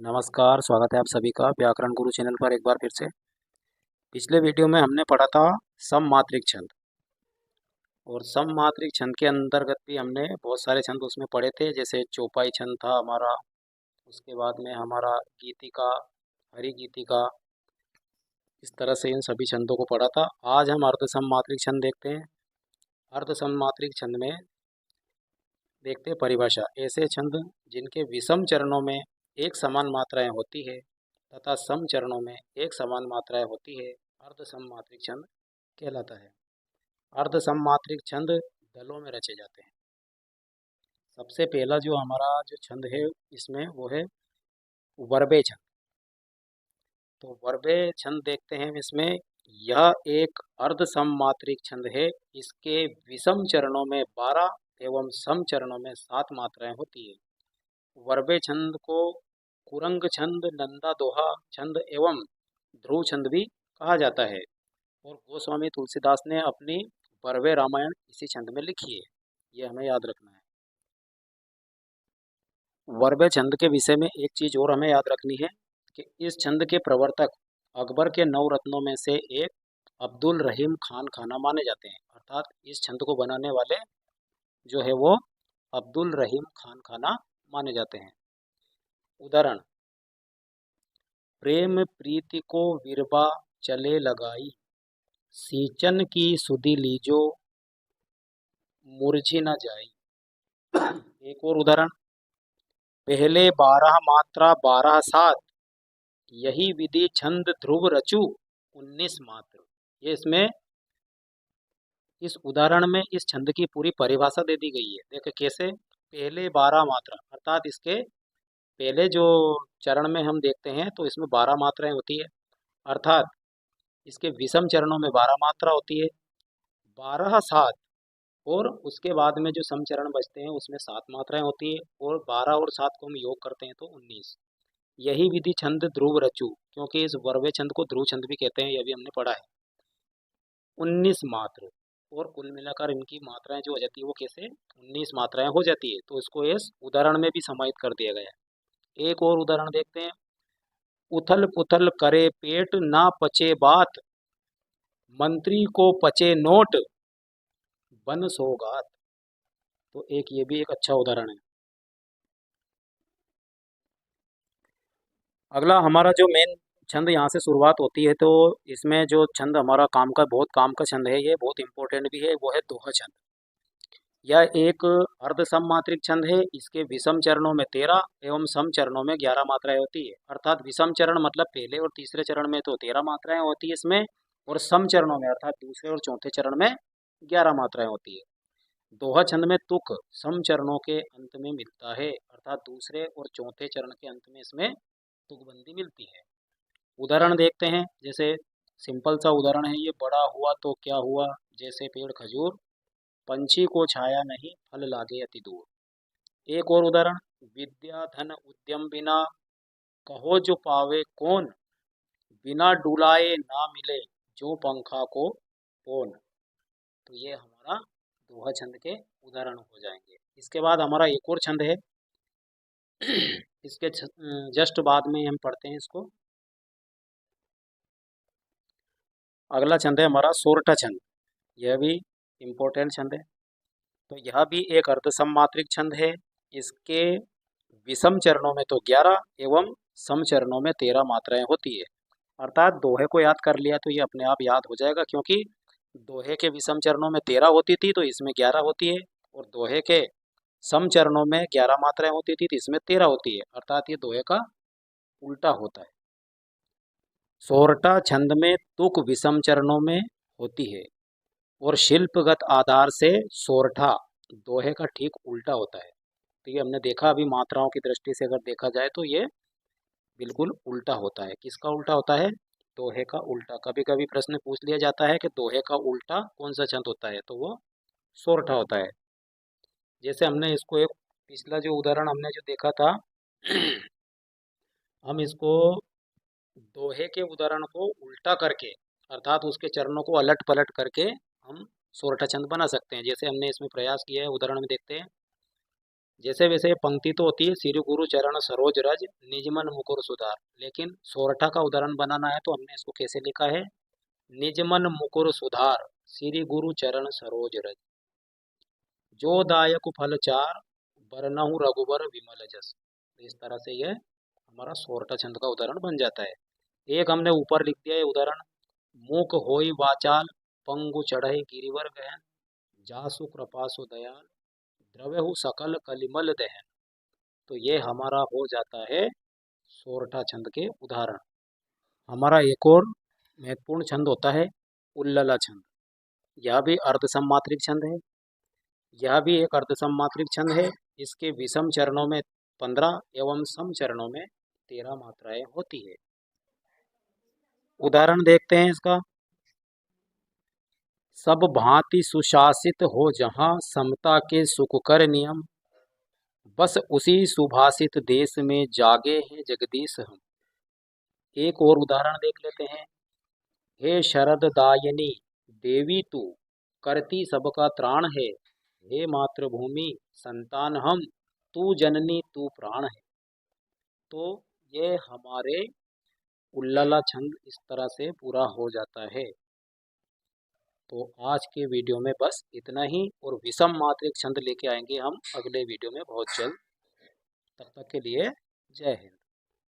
नमस्कार, स्वागत है आप सभी का व्याकरण गुरु चैनल पर एक बार फिर से। पिछले वीडियो में हमने पढ़ा था सममात्रिक छंद और सममात्रिक छंद के अंतर्गत भी हमने बहुत सारे छंद उसमें पढ़े थे, जैसे चौपाई छंद था हमारा, उसके बाद में हमारा गीतिका, हरि गीतिका, इस तरह से इन सभी छंदों को पढ़ा था। आज हम अर्ध सममात्रिक छंद देखते हैं। अर्ध सममात्रिक छंद में देखते हैं परिभाषा। ऐसे छंद जिनके विषम चरणों में एक समान मात्राएं होती है तथा सम चरणों में एक समान मात्राएं होती है, अर्ध सममात्रिक छंद कहलाता है। अर्ध सममात्रिक छंद दलों में रचे जाते हैं। सबसे पहला जो हमारा जो छंद है इसमें वो है वर्बे छंद। तो वर्बे छंद देखते हैं इसमें। यह एक अर्ध सममात्रिक छंद है। इसके विषम चरणों में 12 एवं सम चरणों में 7 मात्राएं होती है। वर्बे छंद को कुरंग छंद, नंदा दोहा छंद एवं ध्रुव छंद भी कहा जाता है और गोस्वामी तुलसीदास ने अपनी वर्बे रामायण इसी छंद में लिखी है, ये हमें याद रखना है। वर्बे छंद के विषय में एक चीज और हमें याद रखनी है कि इस छंद के प्रवर्तक अकबर के 9 रत्नों में से एक अब्दुल रहीम खान खाना माने जाते हैं। अर्थात इस छंद को बनाने वाले जो है वो अब्दुल रहीम खान खाना माने जाते हैं। उदाहरण: प्रेम प्रीति को विरबा चले लगाई, सींचन की सुधि लीजो मुरझी न जाई। एक और उदाहरण: पहले 12 मात्रा 12 सात, यही विधि छंद ध्रुव रचु 19 मात्र। ये इसमें इस उदाहरण में इस छंद की पूरी परिभाषा दे दी गई है। देखो कैसे, पहले 12 मात्रा अर्थात इसके पहले जो चरण में हम देखते हैं तो इसमें 12 मात्राएं होती है, अर्थात इसके विषम चरणों में 12 मात्रा होती है, 12 सात, और उसके बाद में जो सम चरण बचते हैं उसमें 7 मात्राएं होती है और 12 और 7 को हम योग करते हैं तो 19। यही विधि छंद ध्रुव रचु, क्योंकि इस वर्वे छंद को ध्रुव छंद भी कहते हैं, यह भी हमने पढ़ा है। 19 मात्र, और कुल मिलाकर इनकी मात्राएं जो हो जाती है वो कैसे 19 मात्राएं हो जाती है, तो इसको इस उदाहरण में भी समाहित कर दिया गया है। एक और उदाहरण देखते हैं। उथल पुथल करे पेट ना पचे बात, मंत्री को पचे नोट बन सौगात। तो एक ये भी एक अच्छा उदाहरण है। अगला हमारा जो मेन छंद यहाँ से शुरुआत होती है, तो इसमें जो छंद हमारा बहुत काम का छंद है, ये बहुत इंपॉर्टेंट भी है, वो है दोहा छंद। यह एक अर्ध सममात्रिक छंद है। इसके विषम चरणों में 13 एवं सम चरणों में 11 मात्राएं होती है। अर्थात विषम चरण मतलब पहले और तीसरे चरण में तो 13 मात्राएं होती है इसमें, और सम चरणों में अर्थात दूसरे और चौथे चरण में 11 मात्राएं होती है। दोहा छंद में तुक सम चरणों के अंत में मिलता है, अर्थात दूसरे और चौथे चरण के अंत में इसमें तुकबंदी मिलती है। उदाहरण देखते हैं। जैसे सिंपल सा उदाहरण है ये, बड़ा हुआ तो क्या हुआ, जैसे पेड़ खजूर, पंछी को छाया नहीं फल लागे अति दूर। एक और उदाहरण: विद्या धन उद्यम बिना, कहो जो पावे कौन, बिना डुलाए ना मिले जो पंखा को पौन। तो ये हमारा दोहा छंद के उदाहरण हो जाएंगे। इसके बाद हमारा एक और छंद है, इसके जस्ट बाद में हम पढ़ते हैं इसको। अगला छंद है हमारा सोरठा छंद। यह भी इम्पोर्टेंट छंद है। तो यह भी एक अर्ध सममात्रिक छंद है। इसके विषम चरणों में तो 11 एवं सम चरणों में 13 मात्राएं होती है। अर्थात दोहे को याद कर लिया तो ये अपने आप याद हो जाएगा, क्योंकि दोहे के विषम चरणों में 13 होती थी तो इसमें 11 होती है, और दोहे के सम चरणों में 11 मात्राएं होती थी तो इसमें 13 होती है, अर्थात ये दोहे का उल्टा होता है। सोरठा छंद में तुक विषम चरणों में होती है और शिल्पगत आधार से सोरठा दोहे का ठीक उल्टा होता है। तो ये हमने देखा अभी मात्राओं की दृष्टि से अगर देखा जाए तो ये बिल्कुल उल्टा होता है। किसका उल्टा होता है? दोहे का उल्टा। कभी कभी प्रश्न पूछ लिया जाता है कि दोहे का उल्टा कौन सा छंद होता है, तो वो सोरठा होता है। जैसे हमने इसको एक पिछला जो उदाहरण हमने जो देखा था, हम इसको दोहे के उदाहरण को उल्टा करके अर्थात उसके चरणों को अलट पलट करके हम सोरठा छंद बना सकते हैं। जैसे हमने इसमें प्रयास किया है, उदाहरण में देखते हैं। जैसे वैसे ये पंक्ति तो होती है श्री गुरु चरण सरोज रज निज मन मुकुर सुधार, लेकिन सोरठा का उदाहरण बनाना है तो हमने इसको कैसे लिखा है, निज मन मुकुर सुधार श्री गुरु चरण सरोज रज, जो दायक फल चार बरनहु रघुबर विमल जस। इस तरह से यह हमारा सोरठा छंद का उदाहरण बन जाता है। एक हमने ऊपर लिख दिया है उदाहरण, मूक होई वाचाल पंगु चढ़े गिरिवर गहन, जासु कृपासु दयाल द्रव्यहु सकल कलिमल दहन। तो ये हमारा हो जाता है सोरठा छंद के उदाहरण। हमारा एक और महत्वपूर्ण छंद होता है उल्लला छंद। यह भी अर्ध सम्मात्रिक छंद है। यह भी एक अर्ध सम्मात्रिक छंद है। इसके विषम चरणों में 15 एवं सम चरणों में 13 मात्राएं होती है। उदाहरण देखते हैं इसका, सब भांति सुशासित हो जहां समता के सुख कर नियम, बस उसी सुभाषित देश में जागे हैं जगदीश हम। एक और उदाहरण देख लेते हैं, हे शरद दायनी देवी तू करती सबका त्राण है, हे मातृभूमि संतान हम तू जननी तू प्राण है। तो ये हमारे उल्लला छंद इस तरह से पूरा हो जाता है। तो आज के वीडियो में बस इतना ही, और विषम मात्रिक छंद लेके आएंगे हम अगले वीडियो में बहुत जल्द। तब तक के लिए जय हिंद।